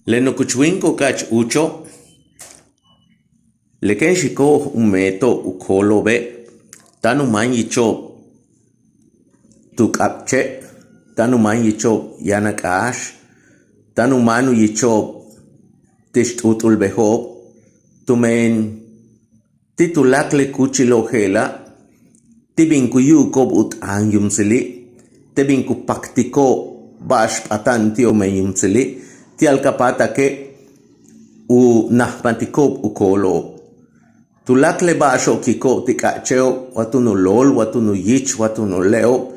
Lenokuchwinko kach ucho, leken shiko umeto ukolo be, tanu man yicho tukapche, tanu man yicho yanakash, tanu manu yicho tishtutul beho, tumen titulakle kuchilo hela, tibinkuyu kob ut anyumsili, tibinku paktiko bash patantio meyumsili, tialkapata ke u nahpantikob ukolo. Tulakle basho kiko tikacheo watunu lol, watunu yich, watunu leo.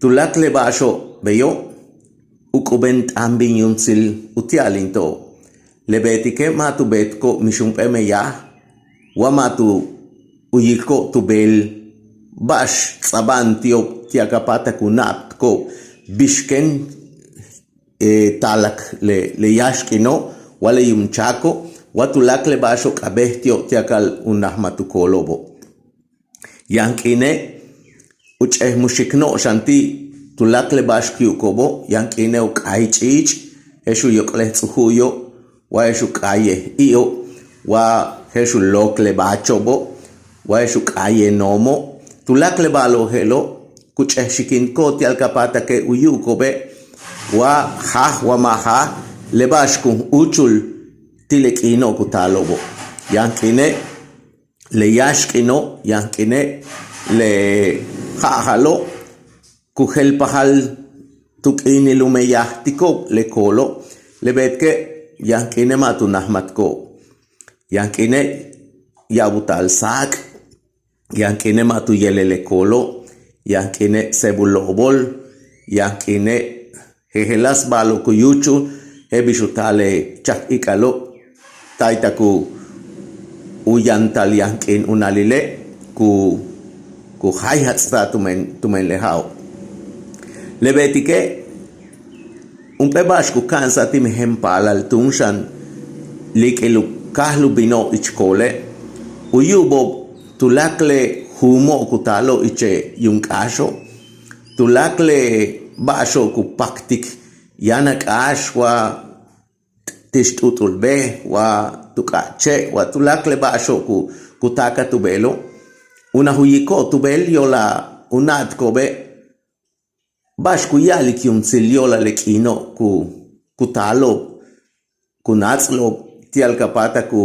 Tulakle basho beyo ukubent ambin yumsil utialinto. Lebetike matu betko mishumpeme ya wamatu uyiko tubel bash sabantio tiakapata kunapko bishken talak le yashkino wale yumchako watulakle basho kabestio tiakal unahmatukolobo yankine uche mushikno shanti tulakle bashki ukobo yankine ukaichich eshu yokle tsuhuyo wa eshu kaye iyo wa eshu lokle bachobo wa eshu kaye nomo tulakle balo helo kuche shikinko tialkapata ke uyukobe wa ha wa maha lebashku uchul tilekino kutalobo yankine le yashkino yankine le hahalo kuhel pahal tukini lumeyahtiko le kolo lebetke yankine matu nahmatko yankine yabutal sak yankine matu yelele kolo yankine sebulobol yankine hehelas balo kuyuchu hebishutale chak ikalo taitaku uyantal yankin unalile ku hayhatsta tumen lehao lebetike un pebashku kansa tim hempalal tunshan likelu kahlu bino ichkole uyubo tulakle humo kutalo iche yunkasho tulakle basho ku paktik yanak ashwa tishtutul be wa tukache wa tulakle basho ku kutaka tubelo una huyiko tubel yola unat kobe bash ku yalik yumtsil yola lekino ku kutalo kunatslo tialkapata ku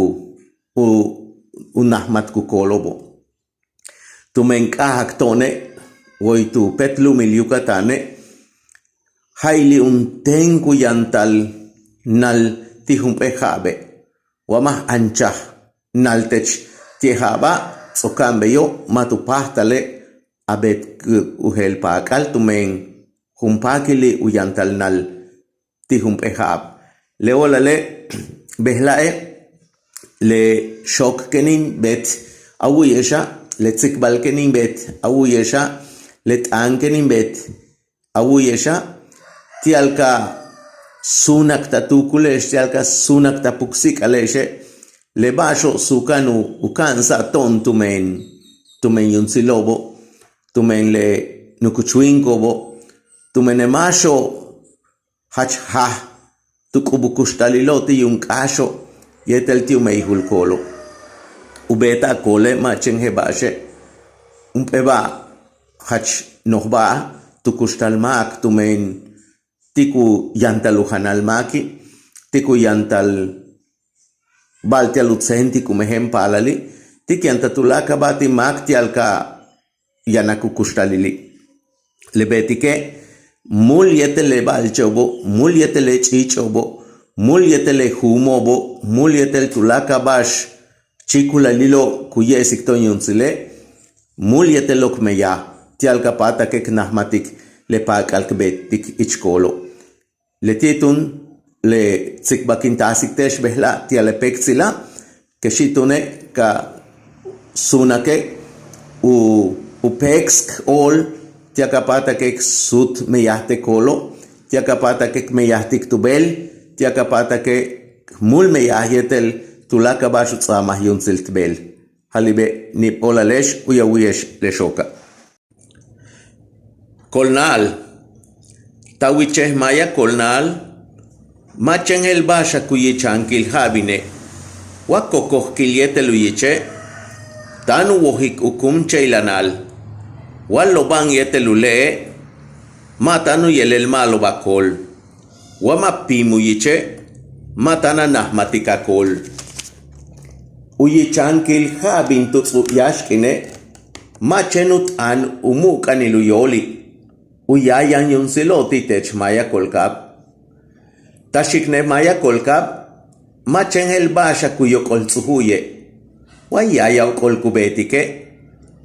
unahmat ku kolobo tumenkahak tone woitu petlumil yucatane haili un tengu yantal nal tihumpejabe wamah ancha naltech tiehaba sokambeyo matupahtale abet uhel pakal tumen humpakili uyantal nal tihumpejab leolale behlae le shok kenin bet awuyesha le tsikbal kenin bet awuyesha le tan kenin bet awuyesha tialka sunak tatukulesh tialka sunak tapuksik aleshe le basho sukanu ukansa ton tumen yunsilobo tumen le nukuchwinkobo tumen emasho hach ha tukubukustaliloti yunkasho yetel tiumeihulkolo ubeta kole machenhe bashe umpeba hach nohba tukustalmak tumen tiku yantaluhanal maki tiku yantal baltialutsenti kumehem palali tiki yantatulaka bati makti alka yanakukustalili lebetike mul yetele balchobo mul yetele chichobo mul yetele humobo mul yetel tulaka bash chikula lilo kuyesik tonyunsile mul yetelok meya tialka pata kek nahmatik le pakalkbetik ichkolo le titun le tsikbakintasik tesh behla tiale peksila keshitune ka sunake u peksk ol tiakapata kek sut meyahte kolo tiakapata kek meyahtik tubel tiakapata ke mul meyahyetel tulaka bashu tsamah yunsil tbel halibe ni polalesh uyawiyesh leshoka kolnal tawicheh maya kolnal machen el basha kuyichankil habine, wakokoh kiliete luyiche, tanu wohik ukum cheilanal, waloban yete lule, matanu yelel malo bakol, wamapimu yiche, matana nahmatikakol. Uyichankil habin tutsu yashkine, machenut an umukaniluyoli, uyayan yunsiloti tech maya kolkab. Tashikne maya kolkab, machen el basha kuyo koltsuhuye, wayaya kolkubetike,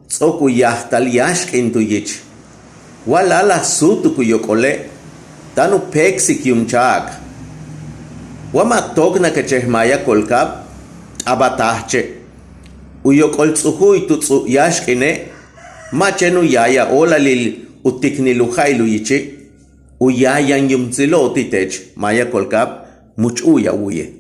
tsokuyahtal yashkin tuyich, walala sutu kuyo kole, tanu peksik yumchak. Wamatokna kecheh maya kolkab, abatahche, uyo koltsuhuy tutsu yashkine, machenu yaya olalil utikniluhaylu yichi, uyayan yumziloti tech maya kolkab much uya uye.